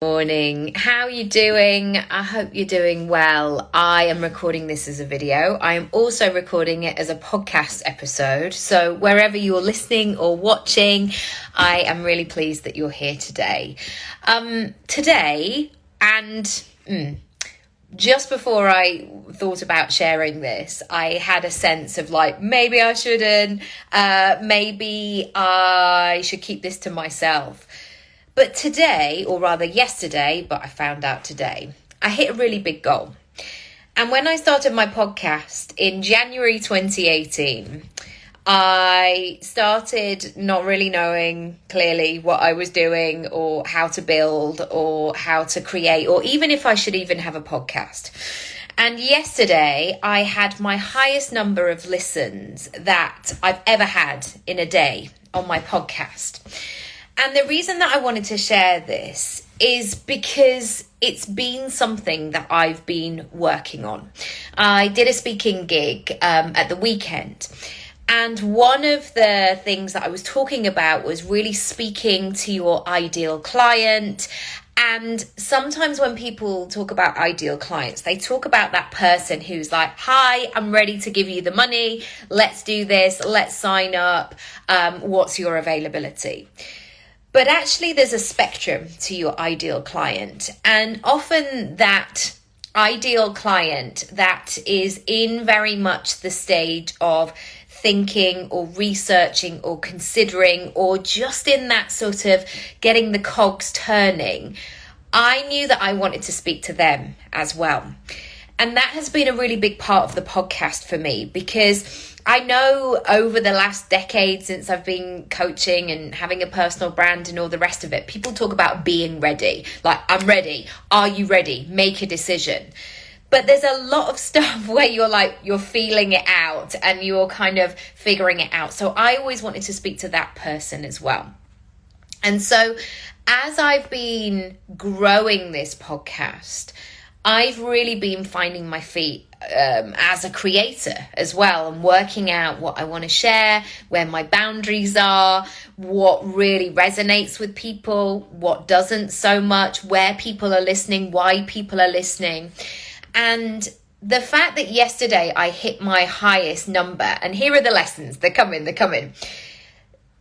Morning. How are you doing? I hope you're doing well. I am recording this as a video. I am also recording it as a podcast episode. So wherever you're listening or watching, I am really pleased that you're here today. Just before I thought about sharing this, I had a sense of maybe I shouldn't, maybe I should keep this to myself. But today, or rather yesterday, but I found out today, I hit a really big goal. And when I started my podcast in January 2018, I started not really knowing clearly what I was doing or how to build or how to create, or even if I should even have a podcast. And yesterday I had my highest number of listens that I've ever had in a day on my podcast. And the reason that I wanted to share this is because it's been something that I've been working on. I did a speaking gig at the weekend. And one of the things that I was talking about was really speaking to your ideal client. And sometimes when people talk about ideal clients, they talk about that person who's like, hi, I'm ready to give you the money. Let's do this. Let's sign up. What's your availability? But actually, there's a spectrum to your ideal client. And often that ideal client that is in very much the stage of thinking or researching or considering or just in that sort of getting the cogs turning, I knew that I wanted to speak to them as well. And that has been a really big part of the podcast for me, because I know over the last decade since I've been coaching and having a personal brand and all the rest of it, people talk about being ready. Like, I'm ready. Are you ready? Make a decision. But there's a lot of stuff where you're feeling it out and you're kind of figuring it out. So I always wanted to speak to that person as well. And so as I've been growing this podcast, I've really been finding my feet as a creator as well, and working out what I want to share, where my boundaries are, what really resonates with people, what doesn't so much, where people are listening, why people are listening. And the fact that yesterday I hit my highest number, and here are the lessons, they're coming.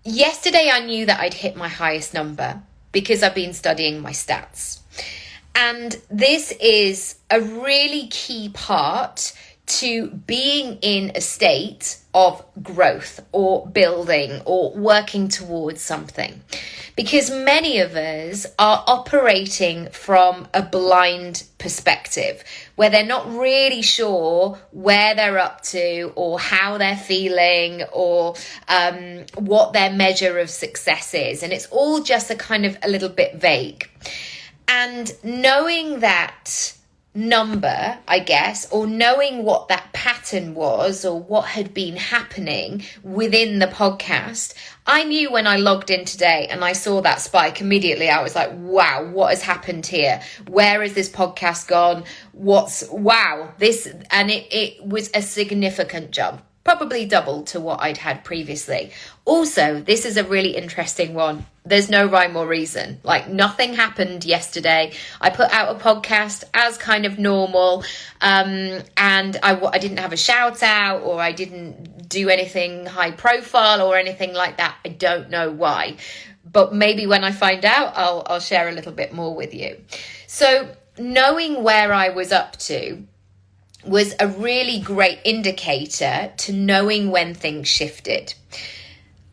Yesterday I knew that I'd hit my highest number because I've been studying my stats. And this is a really key part to being in a state of growth or building or working towards something. Because many of us are operating from a blind perspective where they're not really sure where they're up to or how they're feeling or what their measure of success is. And it's all just a little bit vague. And knowing that number, I guess, or knowing what that pattern was or what had been happening within the podcast, I knew when I logged in today and I saw that spike immediately, I was like, wow, what has happened here? Where has this podcast gone? It was a significant jump. Probably double to what I'd had previously. Also, this is a really interesting one. There's no rhyme or reason. Nothing happened yesterday. I put out a podcast as kind of normal, and I didn't have a shout out, or I didn't do anything high profile or anything like that. I don't know why, but maybe when I find out, I'll share a little bit more with you. So knowing where I was up to was a really great indicator to knowing when things shifted.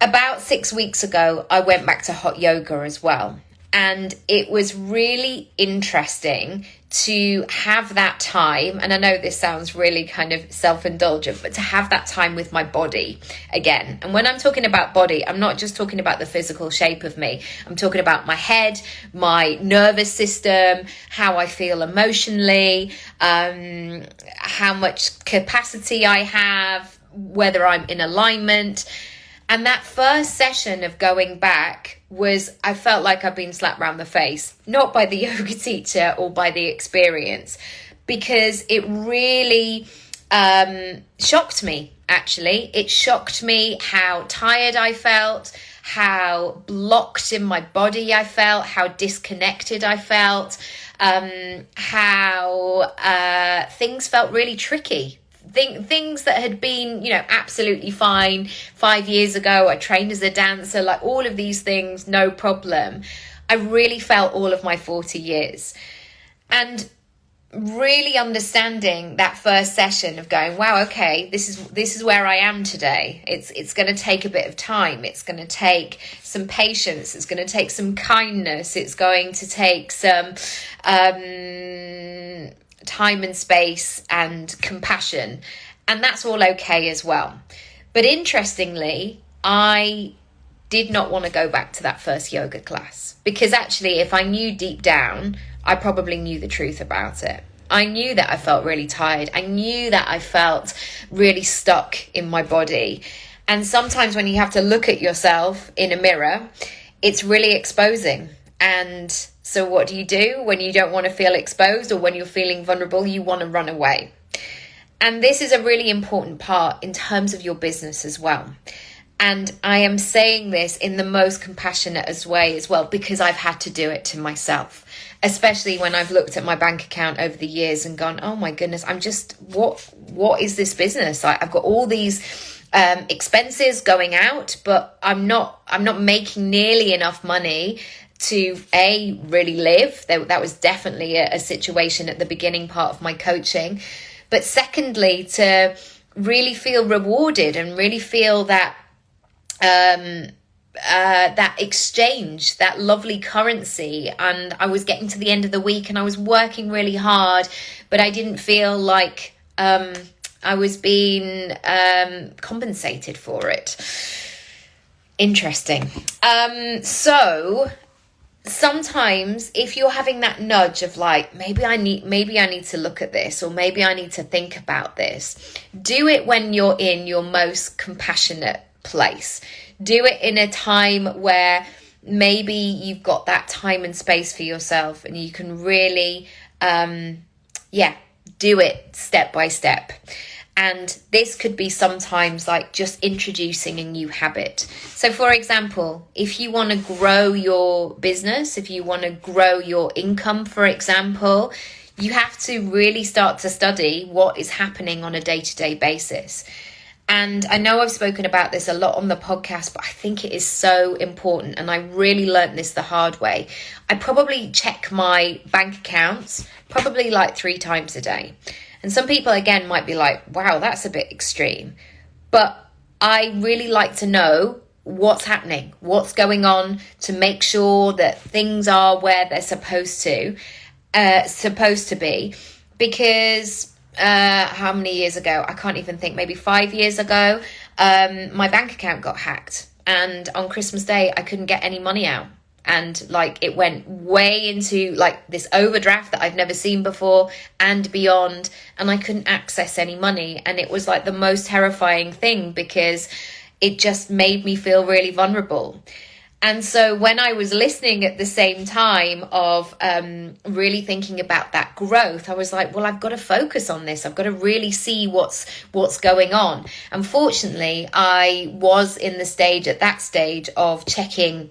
About 6 weeks ago, I went back to hot yoga as well. And it was really interesting to have that time. And I know this sounds really kind of self-indulgent, but to have that time with my body again. And when I'm talking about body, I'm not just talking about the physical shape of me. I'm talking about my head, my nervous system, how I feel emotionally, how much capacity I have, whether I'm in alignment. And that first session of going back I felt like I'd been slapped round the face, not by the yoga teacher or by the experience, because it really shocked me, actually. It shocked me how tired I felt, how blocked in my body I felt, how disconnected I felt, how things felt really tricky. Things that had been, absolutely fine 5 years ago. I trained as a dancer, like all of these things, no problem. I really felt all of my 40 years. And really understanding that first session of going, wow, okay, this is where I am today. It's going to take a bit of time. It's going to take some patience. It's going to take some kindness. It's going to take some time and space and compassion. And that's all okay as well. But interestingly, I did not want to go back to that first yoga class, because actually, if I knew deep down, I probably knew the truth about it. I knew that I felt really tired. I knew that I felt really stuck in my body. And sometimes when you have to look at yourself in a mirror, it's really exposing. And so what do? When you don't want to feel exposed, or when you're feeling vulnerable, you want to run away. And this is a really important part in terms of your business as well. And I am saying this in the most compassionate way as well, because I've had to do it to myself, especially when I've looked at my bank account over the years and gone, oh my goodness, I'm just, what is this business? I've got all these expenses going out, but I'm not making nearly enough money to really live. That was definitely a situation at the beginning part of my coaching. But secondly, to really feel rewarded and really feel that that exchange, that lovely currency. And I was getting to the end of the week and I was working really hard, but I didn't feel like I was being compensated for it. Interesting. So sometimes if you're having that nudge of like, maybe I need to look at this, or maybe I need to think about this, do it when you're in your most compassionate place. Do it in a time where maybe you've got that time and space for yourself, and you can really do it step by step. And this could be sometimes like just introducing a new habit. So for example, if you want to grow your business, if you want to grow your income, for example, you have to really start to study what is happening on a day-to-day basis. And I know I've spoken about this a lot on the podcast, but I think it is so important. And I really learned this the hard way. I probably check my bank accounts probably like 3 times a day. And some people, again, might be like, wow, that's a bit extreme. But I really like to know what's happening, what's going on, to make sure that things are where they're supposed to be. Because how many years ago? I can't even think, maybe 5 years ago, my bank account got hacked. And on Christmas Day, I couldn't get any money out. And like it went way into like this overdraft that I've never seen before and beyond. And I couldn't access any money. And it was like the most terrifying thing, because it just made me feel really vulnerable. And so when I was listening at the same time of really thinking about that growth, I was like, well, I've got to focus on this. I've got to really see what's going on. Unfortunately, I was in that stage of checking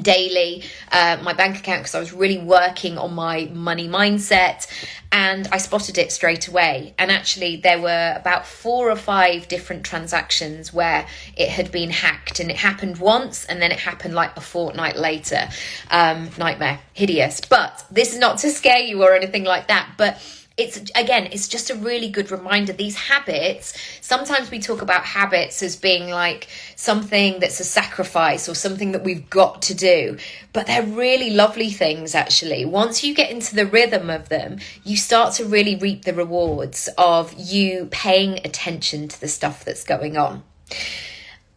daily my bank account, because I was really working on my money mindset, and I spotted it straight away. And actually there were about 4 or 5 different transactions where it had been hacked, and it happened once and then it happened like a fortnight later. Nightmare, hideous. But this is not to scare you or anything like that, but it's just a really good reminder. These habits, sometimes we talk about habits as being like something that's a sacrifice or something that we've got to do, but they're really lovely things actually. Once you get into the rhythm of them, you start to really reap the rewards of you paying attention to the stuff that's going on.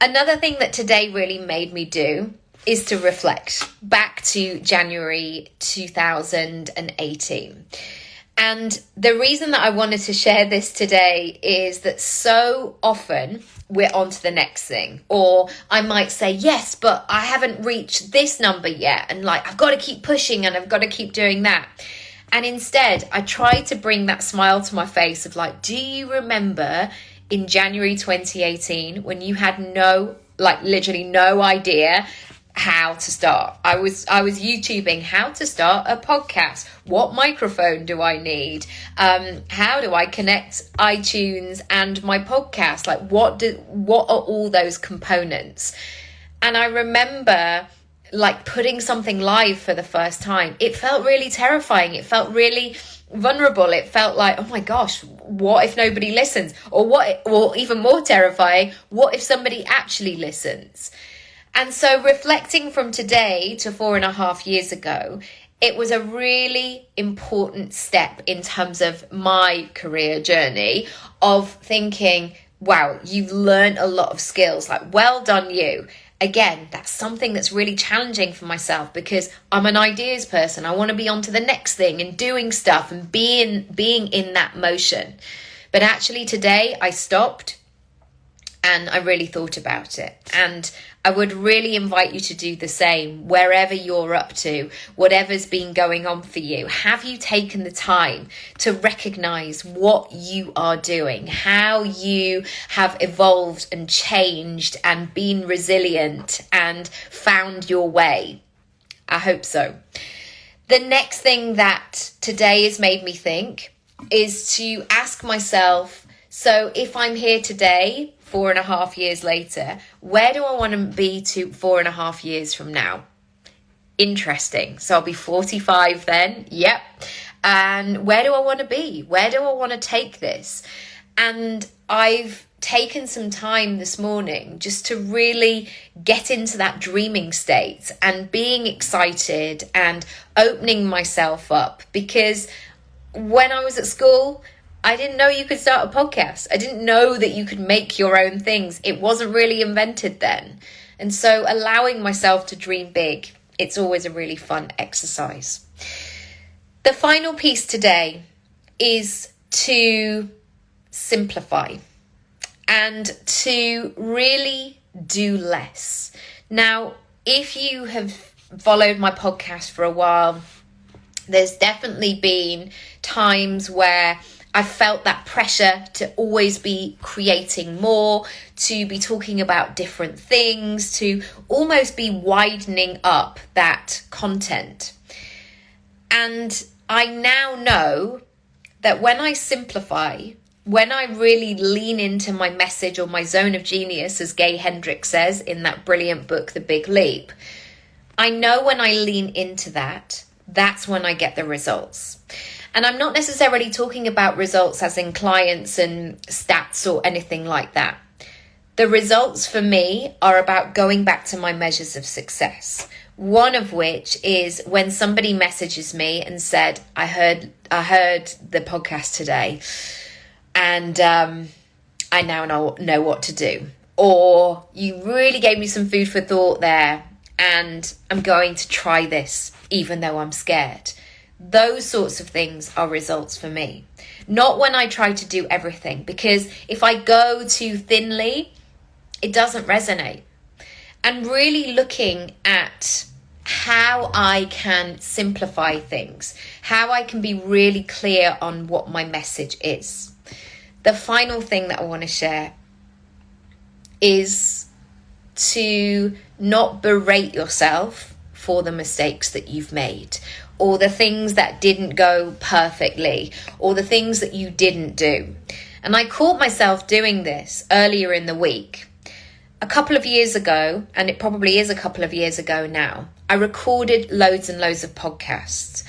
Another thing that today really made me do is to reflect back to January 2018. And the reason that I wanted to share this today is that so often we're on to the next thing. Or I might say, yes, but I haven't reached this number yet. And like, I've got to keep pushing and I've got to keep doing that. And instead, I try to bring that smile to my face of like, do you remember in January 2018 when you had no like literally no idea how to start. I was YouTubing how to start a podcast. What microphone do I need? How do I connect iTunes and my podcast? Like what are all those components? And I remember like putting something live for the first time. It felt really terrifying. It felt really vulnerable. It felt like, oh my gosh, what if nobody listens? Or even more terrifying, what if somebody actually listens? And so reflecting from today to 4.5 years ago, it was a really important step in terms of my career journey of thinking, wow, you've learned a lot of skills, like well done you. Again, that's something that's really challenging for myself because I'm an ideas person. I want to be on to the next thing and doing stuff and being in that motion. But actually today I stopped and I really thought about it. And I would really invite you to do the same wherever you're up to, whatever's been going on for you. Have you taken the time to recognize what you are doing, how you have evolved and changed and been resilient and found your way? I hope so. The next thing that today has made me think is to ask myself, so if I'm here today, 4.5 years later, where do I want to be to 4.5 years from now? Interesting. So I'll be 45 then. Yep. And where do I want to be? Where do I want to take this? And I've taken some time this morning just to really get into that dreaming state and being excited and opening myself up, because when I was at school, I didn't know you could start a podcast. I didn't know that you could make your own things. It wasn't really invented then. And so allowing myself to dream big, it's always a really fun exercise. The final piece today is to simplify and to really do less. Now, if you have followed my podcast for a while, there's definitely been times where I felt that pressure to always be creating more, to be talking about different things, to almost be widening up that content. And I now know that when I simplify, when I really lean into my message or my zone of genius, as Gay Hendricks says in that brilliant book, The Big Leap, I know when I lean into that, that's when I get the results. And I'm not necessarily talking about results as in clients and stats or anything like that. The results for me are about going back to my measures of success. One of which is when somebody messages me and said, I heard the podcast today and I now know what to do. Or you really gave me some food for thought there and I'm going to try this even though I'm scared. Those sorts of things are results for me. Not when I try to do everything, because if I go too thinly, it doesn't resonate. And really looking at how I can simplify things, how I can be really clear on what my message is. The final thing that I want to share is to not berate yourself for the mistakes that you've made, or the things that didn't go perfectly, or the things that you didn't do. And I caught myself doing this earlier in the week. A couple of years ago, and it probably is a couple of years ago now, I recorded loads and loads of podcasts.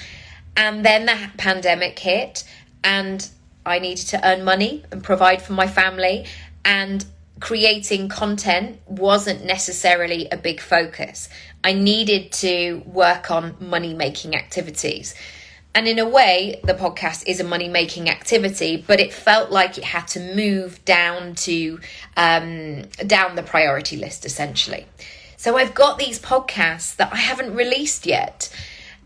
And then the pandemic hit, and I needed to earn money and provide for my family, and creating content wasn't necessarily a big focus. I needed to work on money-making activities. And in a way, the podcast is a money-making activity, but it felt like it had to move down to down the priority list, essentially. So I've got these podcasts that I haven't released yet.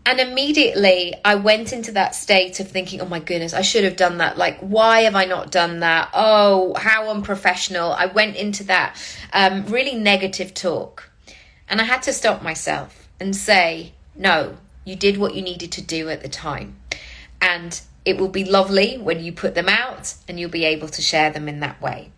And immediately I went into that state of thinking, oh my goodness, I should have done that. Like, why have I not done that? Oh, how unprofessional. I went into that really negative talk. And I had to stop myself and say, no, you did what you needed to do at the time. And it will be lovely when you put them out and you'll be able to share them in that way.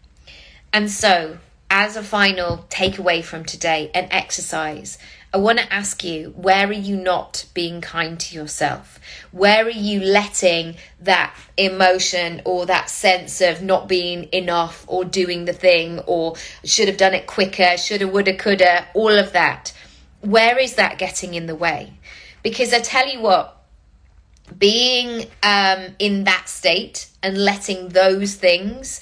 And so as a final takeaway from today, an exercise, I want to ask you, where are you not being kind to yourself? Where are you letting that emotion or that sense of not being enough or doing the thing or should have done it quicker, shoulda, woulda, coulda, all of that? Where is that getting in the way? Because I tell you what, being in that state and letting those things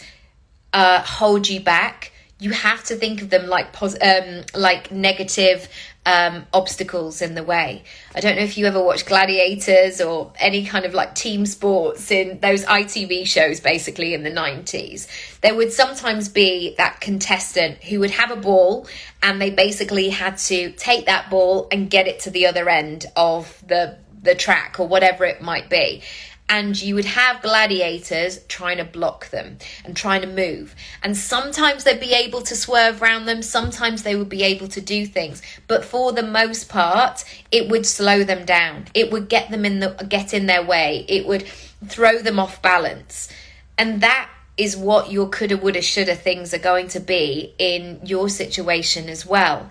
hold you back, you have to think of them like negative obstacles in the way. I don't know if you ever watched Gladiators or any kind of like team sports in those ITV shows, basically in the 90s. There would sometimes be that contestant who would have a ball and they basically had to take that ball and get it to the other end of the track or whatever it might be. And you would have gladiators trying to block them and trying to move. And sometimes they'd be able to swerve around them. Sometimes they would be able to do things. But for the most part, it would slow them down. It would get in their way. It would throw them off balance. And that is what your coulda, woulda, shoulda things are going to be in your situation as well.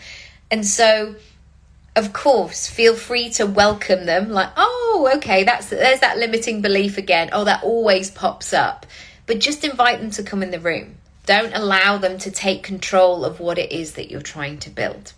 And so, of course, feel free to welcome them like, oh, okay, there's that limiting belief again. Oh, that always pops up. But just invite them to come in the room. Don't allow them to take control of what it is that you're trying to build.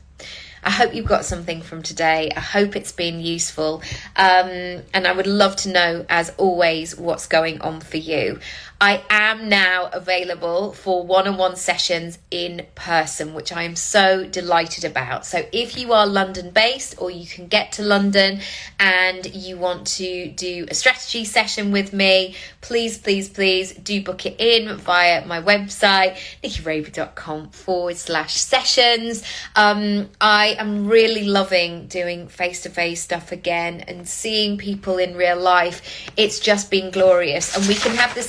I hope you've got something from today. I hope it's been useful. And I would love to know, as always, what's going on for you. I am now available for one-on-one sessions in person, which I am so delighted about. So if you are London based or you can get to London and you want to do a strategy session with me, please do book it in via my website, nikkiraby.com/sessions. I am really loving doing face-to-face stuff again and seeing people in real life. It's just been glorious. And we can have the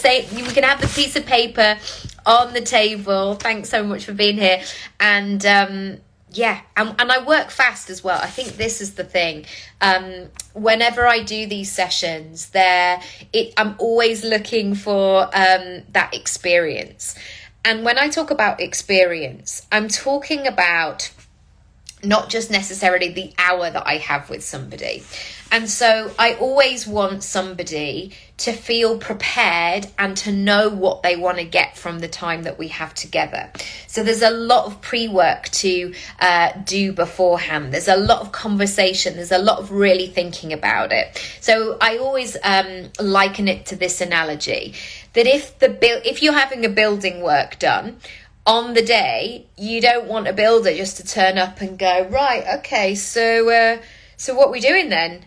piece of paper on the table. Thanks so much for being here. And and I work fast as well. I think this is the thing. Whenever I do these sessions, I'm always looking for that experience. And when I talk about experience, I'm talking about not just necessarily the hour that I have with somebody. And so I always want somebody to feel prepared and to know what they want to get from the time that we have together. So there's a lot of pre-work to do beforehand. There's a lot of conversation. There's a lot of really thinking about it. So I always liken it to this analogy, that if you're having a building work done, on the day, you don't want a builder just to turn up and go, right, okay, so what we doing then?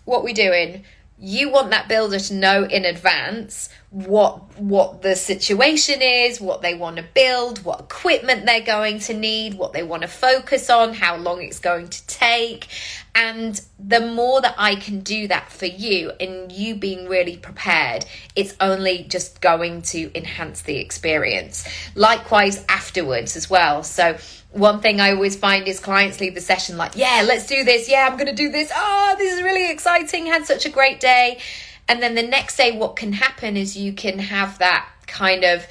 What we doing? You want that builder to know in advance what the situation is, what they want to build, what equipment they're going to need, what they want to focus on, how long it's going to take. And the more that I can do that for you and you being really prepared, it's only just going to enhance the experience. Likewise afterwards as well. So one thing I always find is clients leave the session like, yeah, let's do this. Yeah, I'm going to do this. Oh, this is really exciting. Had such a great day. And then the next day, what can happen is you can have that kind of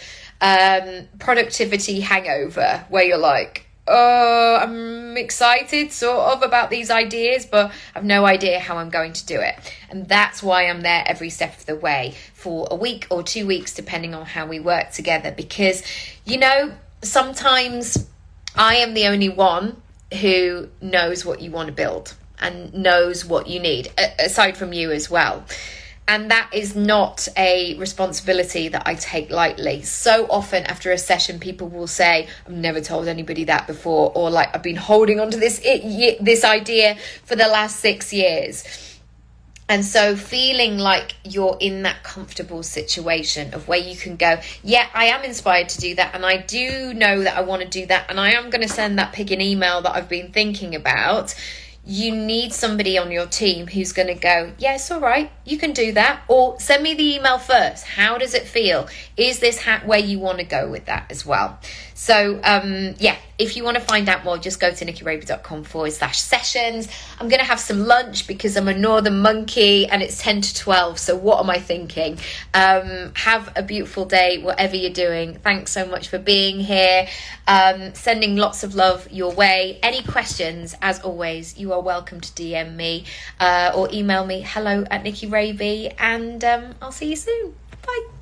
productivity hangover where you're like, oh, I'm excited sort of about these ideas, but I've no idea how I'm going to do it. And that's why I'm there every step of the way for a week or 2 weeks, depending on how we work together. Because, sometimes I am the only one who knows what you want to build and knows what you need, aside from you as well. And that is not a responsibility that I take lightly. So often after a session, people will say, I've never told anybody that before, or like, I've been holding on to this idea for the last 6 years. And so feeling like you're in that comfortable situation of where you can go, yeah, I am inspired to do that. And I do know that I want to do that. And I am going to send that pig an email that I've been thinking about. You need somebody on your team who's going to go, yes, all right, you can do that. Or send me the email first. How does it feel? Is this where you want to go with that as well? So yeah, if you want to find out more, just go to nikkiroby.com/sessions. I'm going to have some lunch because I'm a northern monkey and it's 10 to 12. So what am I thinking? Have a beautiful day, whatever you're doing. Thanks so much for being here. Sending lots of love your way. Any questions, as always, you are welcome to DM me or email me hello@nikkiroby, and I'll see you soon. Bye.